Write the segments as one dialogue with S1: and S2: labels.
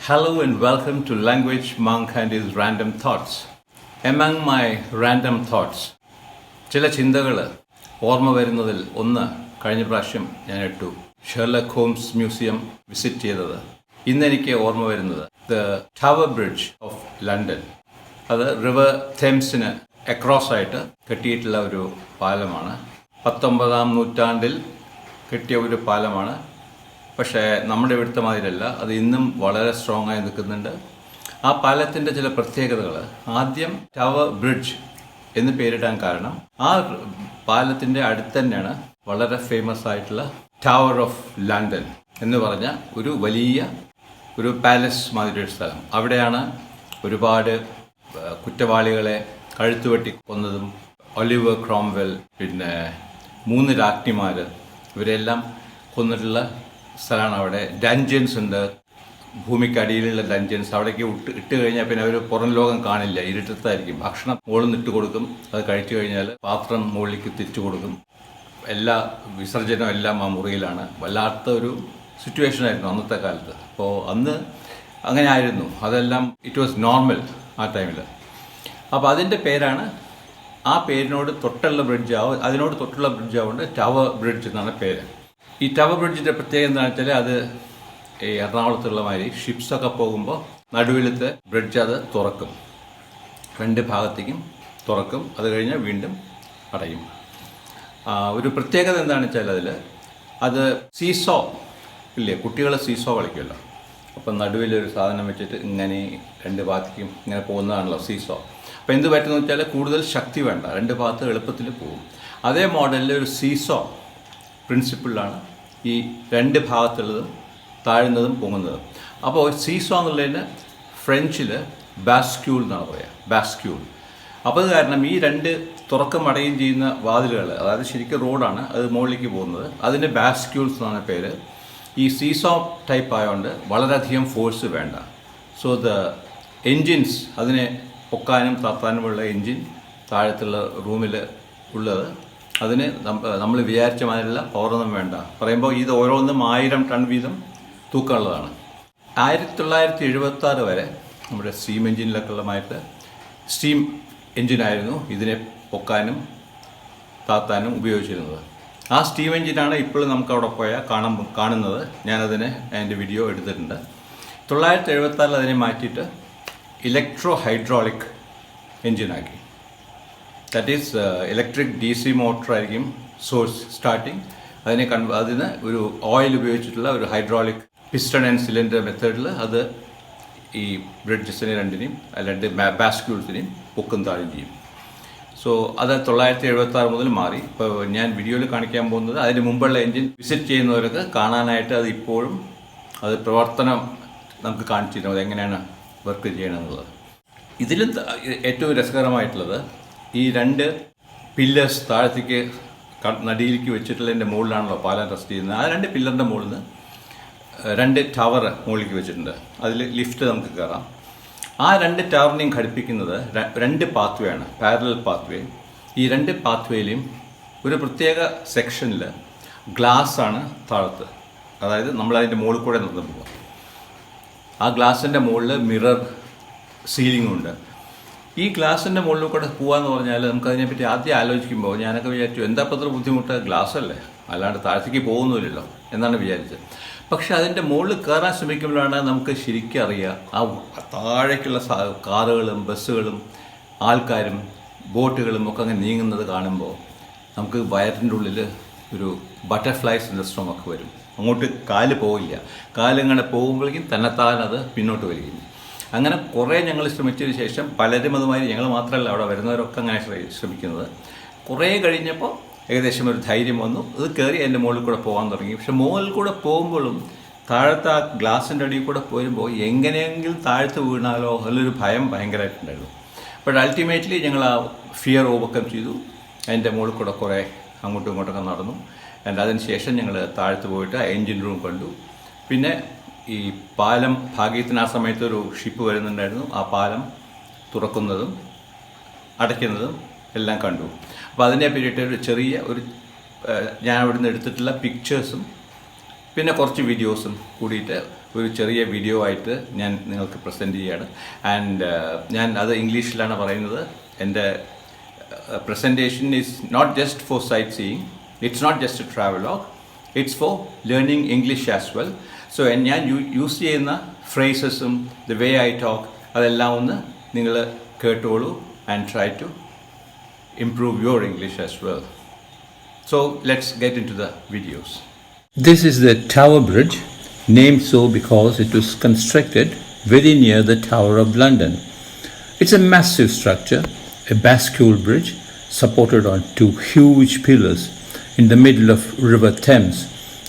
S1: Hello and welcome to Language Monk and his Random Thoughts. Among my random thoughts, ചില ചിന്തകൾ ഓർമ്മ വരുന്നതിൽ ഒന്ന് കഴിഞ്ഞ പ്രാവശ്യം ഞാൻ ഇട്ടു ഷെർലക് ഹോംസ് മ്യൂസിയം വിസിറ്റ് ചെയ്തത്. ഇന്നെനിക്ക് ഓർമ്മ വരുന്നത് the tower bridge of London. അത് റിവർ തേംസിന് അക്രോസ് ആയിട്ട് കെട്ടിയിട്ടുള്ള ഒരു പാലമാണ്. 19-ാം നൂറ്റാണ്ടിൽ കെട്ടിയ ഒരു പാലമാണ്. പക്ഷേ നമ്മുടെ ഇവിടുത്തെ മാതിരിയല്ല, അത് ഇന്നും വളരെ സ്ട്രോങ് ആയി നിൽക്കുന്നുണ്ട്. ആ പാലത്തിൻ്റെ ചില പ്രത്യേകതകൾ, ആദ്യം ടവർ ബ്രിഡ്ജ് എന്ന് പേരിടാൻ കാരണം ആ പാലത്തിൻ്റെ അടുത്ത് തന്നെയാണ് വളരെ ഫേമസ് ആയിട്ടുള്ള ടവർ ഓഫ് ലണ്ടൻ എന്ന് പറഞ്ഞ ഒരു വലിയ ഒരു പാലസ് മാതിരി ഒരു സ്ഥലം. അവിടെയാണ് ഒരുപാട് കുറ്റവാളികളെ കഴുത്തുവെട്ടി കൊന്നതും ഒലിവർ ക്രോംവെൽ, പിന്നെ 3 രാജ്ഞിമാർ, ഇവരെല്ലാം കൊന്നിട്ടുള്ള സ്ഥലമാണ്. അവിടെ ഡഞ്ചൻസ് ഉണ്ട്, ഭൂമിക്കടിയിലുള്ള ഡഞ്ചൻസ്. അവിടേക്ക് ഇട്ട് കഴിഞ്ഞാൽ പിന്നെ അവർ പുറം ലോകം കാണില്ല, ഇരുട്ടത്തായിരിക്കും. ഭക്ഷണം മുകളിൽ നിന്ന് ഇട്ട് കൊടുക്കും, അത് കഴിച്ചു കഴിഞ്ഞാൽ പാത്രം മുകളിലേക്ക് തിരിച്ചു കൊടുക്കും. എല്ലാ വിസർജനം എല്ലാം ആ മുറിയിലാണ്. വല്ലാത്ത ഒരു സിറ്റുവേഷൻ ആയിരുന്നു അന്നത്തെ കാലത്ത്. അപ്പോൾ അന്ന് അങ്ങനെ ആയിരുന്നു, അതെല്ലാം ഇറ്റ് വാസ് നോർമൽ ആ ടൈമിൽ. അപ്പോൾ അതിൻ്റെ പേരാണ്, ആ പേരിനോട് തൊട്ടുള്ള ബ്രിഡ്ജാവും, അതിനോട് തൊട്ടുള്ള ബ്രിഡ്ജാവുകൊണ്ട് ടവർ ബ്രിഡ്ജ് എന്നാണ് പേര്. ഈ ടവർ ബ്രിഡ്ജിൻ്റെ പ്രത്യേകത എന്താണെന്ന് വെച്ചാൽ, അത് ഈ എറണാകുളത്തുള്ള മാതിരി ഷിപ്സൊക്കെ പോകുമ്പോൾ നടുവിലത്തെ ബ്രിഡ്ജ് അത് തുറക്കും, 2 ഭാഗത്തേക്കും തുറക്കും, അത് കഴിഞ്ഞാൽ വീണ്ടും അടയും. ഒരു പ്രത്യേകത എന്താണെന്ന് വെച്ചാൽ അത് സീസോ ഇല്ലേ, കുട്ടികൾ സീസോ കളിക്കുമല്ലോ. അപ്പം നടുവിലൊരു സാധനം വെച്ചിട്ട് ഇങ്ങനെ 2 ഭാഗത്തേക്കും ഇങ്ങനെ പോകുന്നതാണല്ലോ സീസോ. അപ്പോൾ എന്ത് പറ്റുമെന്ന് വെച്ചാൽ കൂടുതൽ ശക്തി വേണ്ട, 2 ഭാഗത്ത് എളുപ്പത്തിൽ പോകും. അതേ മോഡലിൽ ഒരു സീസോ പ്രിൻസിപ്പിളിലാണ് ഈ 2 ഭാഗത്തുള്ളതും താഴുന്നതും പൊങ്ങുന്നതും. അപ്പോൾ സീസോ എന്നുള്ളതിന് ഫ്രഞ്ചിൽ ബാസ്ക്യൂൾ എന്നാണ് പറയുക, ബാസ്ക്യൂൾ. അപ്പോൾ അത് കാരണം ഈ 2 തുറക്കം അടയും ചെയ്യുന്ന വാതിലുകൾ, അതായത് ശരിക്കും റോഡാണ്, അത് മുകളിലേക്ക് പോകുന്നത്, അതിൻ്റെ ബാസ്ക്യൂൾസ് എന്നാണ് പേര്. ഈ സീസോ ടൈപ്പ് ആയതുകൊണ്ട് വളരെയധികം ഫോഴ്സ് വേണ്ട. സോ ദ എൻജിൻസ്, അതിനെ പൊക്കാനും താത്താനുമുള്ള എൻജിൻ താഴത്തുള്ള റൂമിൽ ഉള്ളത്, അതിന് നമ്മൾ വിചാരിച്ച മാതിരിയുള്ള പവറൊന്നും വേണ്ട. പറയുമ്പോൾ ഇത് ഓരോന്നും 1000 ടൺ വീതം തൂക്കമുള്ളതാണ്. 1976 വരെ നമ്മുടെ സ്റ്റീം എൻജിനിലൊക്കെ ഉള്ളമായിട്ട് സ്റ്റീം എൻജിനായിരുന്നു ഇതിനെ പൊക്കാനും താത്താനും ഉപയോഗിച്ചിരുന്നത്. ആ സ്റ്റീം എൻജിനാണ് ഇപ്പോഴും നമുക്ക് അവിടെ പോയാൽ കാണുന്നത്. ഞാനതിന് അതിൻ്റെ വീഡിയോ എടുത്തിട്ടുണ്ട്. 1976 അതിനെ മാറ്റിയിട്ട് ഇലക്ട്രോ ഹൈഡ്രോളിക് എൻജിനാക്കി. That is electric DC motor ആയിരിക്കും സോഴ്സ് സ്റ്റാർട്ടിങ്. അതിന് ഒരു ഓയിൽ ഉപയോഗിച്ചിട്ടുള്ള ഒരു ഹൈഡ്രോളിക് പിസ്റ്റൺ ആൻഡ് സിലിണ്ടർ മെത്തേഡിൽ അത് ഈ ബ്രിഡ്ജസിനെ 2 ബാസ്ക്യൂൾസിനെയും പൊക്കും താഴും ചെയ്യും. സോ അത് 1976 മുതൽ മാറി. ഇപ്പോൾ ഞാൻ വീഡിയോയിൽ കാണിക്കാൻ പോകുന്നത് അതിന് മുമ്പുള്ള എൻജിൻ വിസിറ്റ് ചെയ്യുന്നവർക്ക് കാണാനായിട്ട് അത് ഇപ്പോഴും അത് പ്രവർത്തനം നമുക്ക് കാണിച്ചു തരും, അതെങ്ങനെയാണ് വർക്ക് ചെയ്യണമെന്നുള്ളത്. ഇതിലും ഏറ്റവും രസകരമായിട്ടുള്ളത് ഈ 2 പില്ലേഴ്സ് താഴത്തേക്ക് നടിയിലേക്ക് വെച്ചിട്ടുള്ളതിൻ്റെ മുകളിലാണല്ലോ പാലം റെസ്റ്റ് ചെയ്യുന്നത്. ആ 2 പില്ലറിൻ്റെ മുകളിൽ നിന്ന് 2 ടവർ മുകളിലേക്ക് വെച്ചിട്ടുണ്ട്. അതിൽ ലിഫ്റ്റ് നമുക്ക് കയറാം. ആ 2 ടവറിനെയും ഘടിപ്പിക്കുന്നത് 2 പാത്വേ ആണ്, പാരലൽ പാത്വേ. ഈ 2 പാത്വേയിലും ഒരു പ്രത്യേക സെക്ഷനിൽ ഗ്ലാസ് ആണ് താഴത്ത്, അതായത് നമ്മളതിൻ്റെ മുകളിൽ കൂടെ നടന്നു പോകും. ആ ഗ്ലാസിൻ്റെ മുകളിൽ മിറർ സീലിംഗ് ഉണ്ട്. ഈ ഗ്ലാസിൻ്റെ മുകളിൽ കൂടെ പോകാമെന്ന് പറഞ്ഞാൽ നമുക്കതിനെപ്പറ്റി ആദ്യം ആലോചിക്കുമ്പോൾ ഞാനൊക്കെ വിചാരിച്ചു, എന്താ അത്ര ബുദ്ധിമുട്ട്, ഗ്ലാസ് അല്ലേ, അല്ലാണ്ട് താഴത്തേക്ക് പോകുന്നില്ലല്ലോ എന്നാണ് വിചാരിച്ചത്. പക്ഷെ അതിൻ്റെ മുകളിൽ കയറാൻ ശ്രമിക്കുമ്പോഴാണ് നമുക്ക് ശരിക്കും അറിയുക, ആ താഴേക്കുള്ള കാറുകളും ബസ്സുകളും ആൾക്കാരും ബോട്ടുകളും ഒക്കെ അങ്ങനെ നീങ്ങുന്നത് കാണുമ്പോൾ നമുക്ക് വയറിൻ്റെ ഉള്ളിൽ ഒരു ബട്ടർഫ്ലൈ സിൻഡ്രോം ഒക്കെ വരും. അങ്ങോട്ട് കാല് പോവില്ല, കാലിങ്ങനെ പോകുമ്പോഴേക്കും തന്നെത്താൻ അത് പിന്നോട്ട് വരികയും. അങ്ങനെ കുറേ ഞങ്ങൾ ശ്രമിച്ചതിന് ശേഷം പലരും അതുമാതിരി, ഞങ്ങൾ മാത്രമല്ല അവിടെ വരുന്നവരൊക്കെ അങ്ങനെ ശ്രമിക്കുന്നത്. കുറേ കഴിഞ്ഞപ്പോൾ ഏകദേശം ഒരു ധൈര്യം വന്നു, അത് കയറി അതിൻ്റെ മുകളിൽ കൂടെ പോകാൻ തുടങ്ങി. പക്ഷെ മുകളിൽ കൂടെ പോകുമ്പോഴും താഴത്തെ ആ ഗ്ലാസിൻ്റെ അടിയിൽ കൂടെ പോരുമ്പോൾ എങ്ങനെയെങ്കിലും താഴ്ത്ത് വീണാലോ അതിലൊരു ഭയം ഭയങ്കരമായിട്ടുണ്ടായിരുന്നു. ബട്ട് അൾട്ടിമേറ്റ്ലി ഞങ്ങൾ ആ ഫിയർ ഓവർകം ചെയ്തു. അതിൻ്റെ മുകളിൽ കൂടെ കുറേ അങ്ങോട്ടും ഇങ്ങോട്ടൊക്കെ നടന്നു. അതിന് ശേഷം ഞങ്ങൾ താഴ്ത്ത് പോയിട്ട് എൻജിൻ റൂം കണ്ടു. പിന്നെ ഈ പാലം ഭാഗ്യത്തിന് ആ സമയത്ത് ഒരു ഷിപ്പ് വരുന്നുണ്ടായിരുന്നു, ആ പാലം തുറക്കുന്നതും അടയ്ക്കുന്നതും എല്ലാം കണ്ടു. അപ്പോൾ അതിനെ പറ്റിയിട്ട് ഒരു ചെറിയ ഞാൻ അവിടെ നിന്ന് എടുത്തിട്ടുള്ള പിക്ചേഴ്സും പിന്നെ കുറച്ച് വീഡിയോസും കൂടിയിട്ട് ഒരു ചെറിയ വീഡിയോ ആയിട്ട് ഞാൻ നിങ്ങൾക്ക് പ്രസൻറ്റ് ചെയ്യാണ്. ആൻഡ് ഞാൻ അത് ഇംഗ്ലീഷിലാണ് പറയുന്നത്. എൻ്റെ presentation is not just for sightseeing, it's not just a travelogue, it's for learning English as well. So ഞാൻ യൂസ് ചെയ്യുന്ന ഫ്രേസസും the way I talk അതെല്ലാം ഒന്ന് നിങ്ങൾ കേട്ടോളൂ and try to improve your English as well. So let's get into the videos. This is the Tower Bridge, named so because it was constructed very near the Tower of London. It's a massive structure, a bascule bridge supported on two huge pillars in the middle of River Thames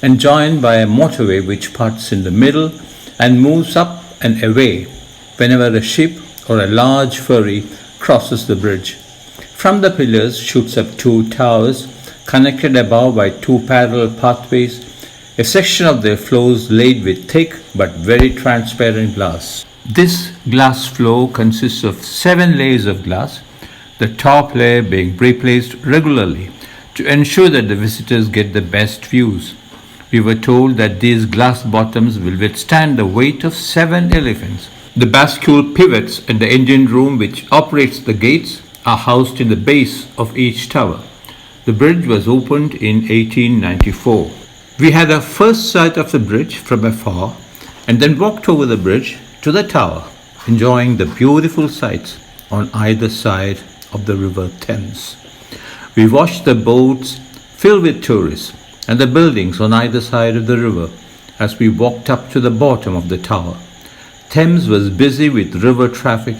S1: and joined by a motorway which parts in the middle and moves up and away whenever a ship or a large ferry crosses the bridge. From the pillars shoots up two towers connected above by two parallel pathways, a section of their floors laid with thick but very transparent glass. This glass floor consists of 7 layers of glass, the top layer being replaced regularly to ensure that the visitors get the best views. We were told that these glass bottoms will withstand the weight of 7 elephants. The bascule pivots in the engine room which operates the gates are housed in the base of each tower. The bridge was opened in 1894. We had our first sight of the bridge from afar and then walked over the bridge to the tower, enjoying the beautiful sights on either side of the River Thames. We watched the boats filled with tourists and the buildings on either side of the river as we walked up to the bottom of the tower. Thames was busy with river traffic,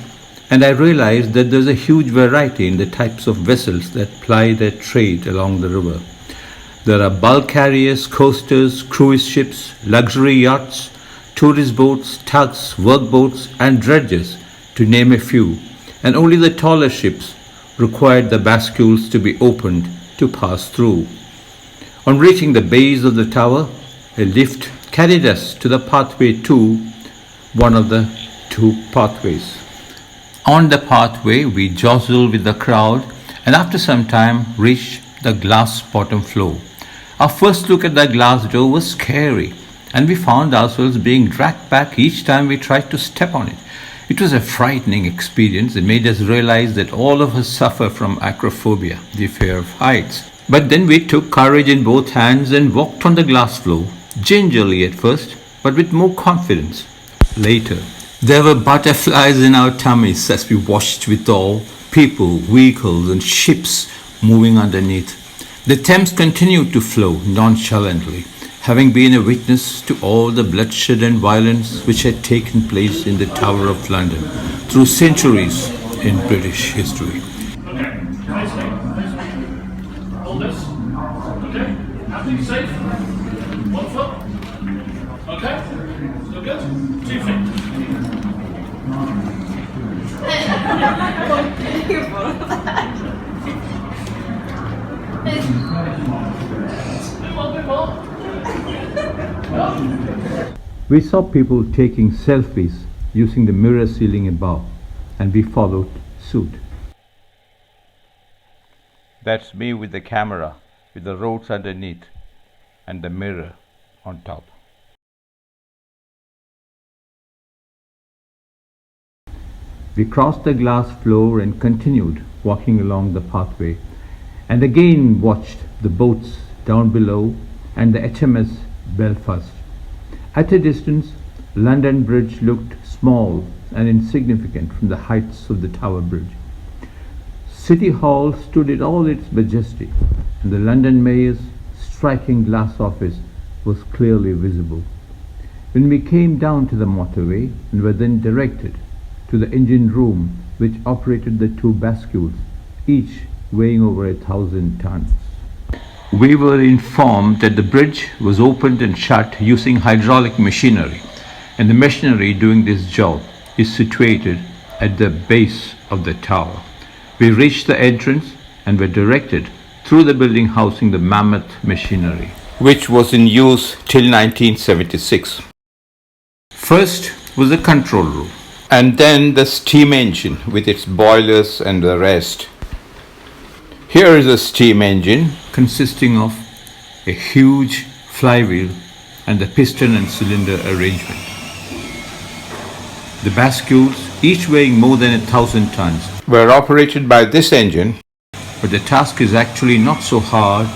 S1: and I realized that there's a huge variety in the types of vessels that ply their trade along the river. There are bulk carriers, coasters, cruise ships, luxury yachts, tourist boats, tugs, workboats, and dredges, to name a few, and only the taller ships required the bascules to be opened to pass through. On reaching the base of the tower, a lift carried us to the pathway to one of the two pathways. On the pathway, we jostled with the crowd and after some time reached the glass bottom floor. Our first look at the glass door was scary, and we found ourselves being dragged back each time we tried to step on it. It was a frightening experience. It made us realize that all of us suffer from acrophobia, the fear of heights. But then we took courage in both hands and walked on the glass floor, gingerly at first, but with more confidence later. There were butterflies in our tummies as we watched with awe people, vehicles, and ships moving underneath. The Thames continued to flow nonchalantly, having been a witness to all the bloodshed and violence which had taken place in the Tower of London through centuries in British history.
S2: Okay, hold this. Okay, nothing safe. 1 foot. Okay, still good. 2 feet.
S1: We saw people taking selfies using the mirror ceiling above, and we followed suit. That's me with the camera, with the roads underneath, and the mirror on top. We crossed the glass floor and continued walking along the pathway, and again watched the boats down below and the HMS Belfast. At a distance, London Bridge looked small and insignificant from the heights of the Tower Bridge. City Hall stood in all its majesty, and the London Mayor's striking glass office was clearly visible. When we came down to the motorway and were then directed to the engine room which operated the two bascules, each weighing over 1,000 tons. We were informed that the bridge was opened and shut using hydraulic machinery, and the machinery doing this job is situated at the base of the tower. We reached the entrance and were directed through the building housing the mammoth machinery, which was in use till 1976. First was the control room, and then the steam engine with its boilers and the rest. Here is a steam engine consisting of a huge flywheel and the piston and cylinder arrangement. The bascules, each weighing more than 1,000 tons, were operated by this engine, but the task is actually not so hard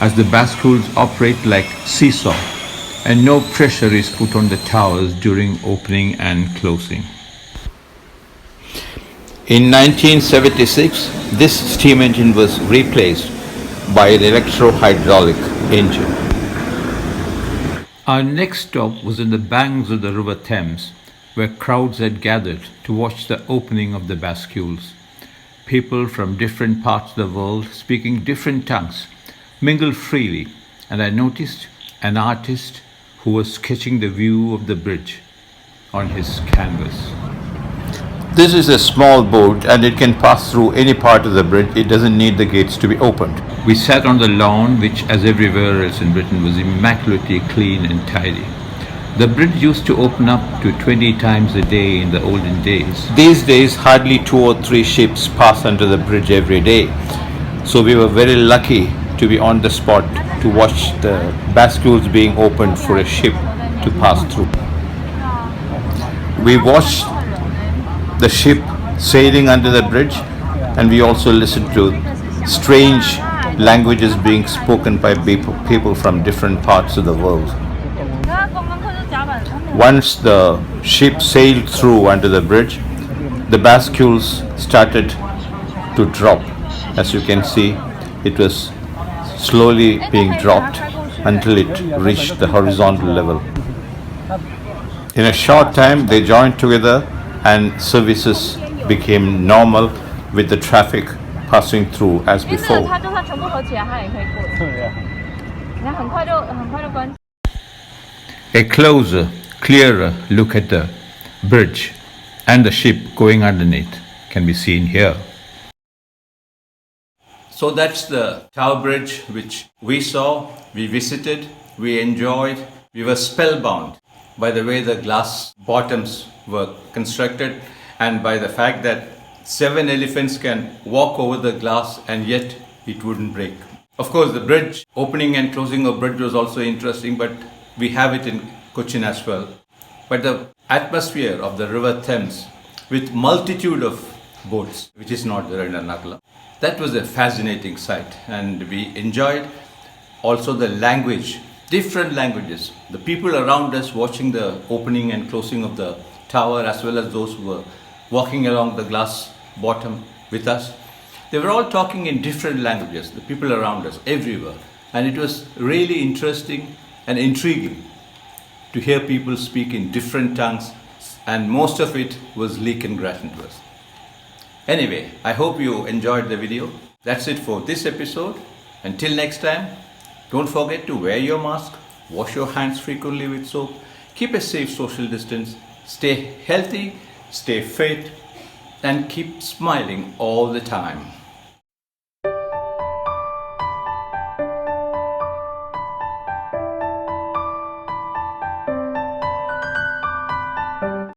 S1: as the bascules operate like seesaw and no pressure is put on the towers during opening and closing. In 1976, this steam engine was replaced by an electro-hydraulic engine. Our next stop was in the banks of the River Thames, where crowds had gathered to watch the opening of the bascules. People from different parts of the world, speaking different tongues, mingled freely, and I noticed an artist who was sketching the view of the bridge on his canvas. This is a small boat and it can pass through any part of the bridge. It doesn't need the gates to be opened. We sat on the lawn, which, as everywhere else in Britain, was immaculately clean and tidy. The bridge used to open up to 20 times a day in the olden days. These days, hardly 2 or 3 ships pass under the bridge every day. So we were very lucky to be on the spot to watch the bascules being opened for a ship to pass through. We watched the ship sailing under the bridge, and we also listened to strange languages being spoken by people from different parts of the world. Once the ship sailed through under the bridge, the bascules started to drop. As you can see, it was slowly being dropped until it reached the horizontal level. In a short time, they joined together and services became normal with the traffic passing through as before. A closer, clearer look at the bridge and the ship going underneath can be seen here. So that's the Tower Bridge which we saw, we visited, we enjoyed, we were spellbound by the way the glass bottoms were constructed and by the fact that 7 elephants can walk over the glass and yet it wouldn't break. Of course, the bridge, opening and closing of bridge was also interesting, but we have it in Cochin as well. But the atmosphere of the River Thames with multitude of boats, which is not there in Ernakulam, that was a fascinating sight, and we enjoyed also the language, different languages. The people around us watching the opening and closing of the tower, as well as those who were walking along the glass bottom with us, they were all talking in different languages, the people around us, everywhere. And it was really interesting and intriguing to hear people speak in different tongues, and most of it was Leek and Grattan to us. Anyway, I hope you enjoyed the video. That's it for this episode. Until next time, don't forget to wear your mask, wash your hands frequently with soap, keep a safe social distance, stay healthy, stay fit, and keep smiling all the time.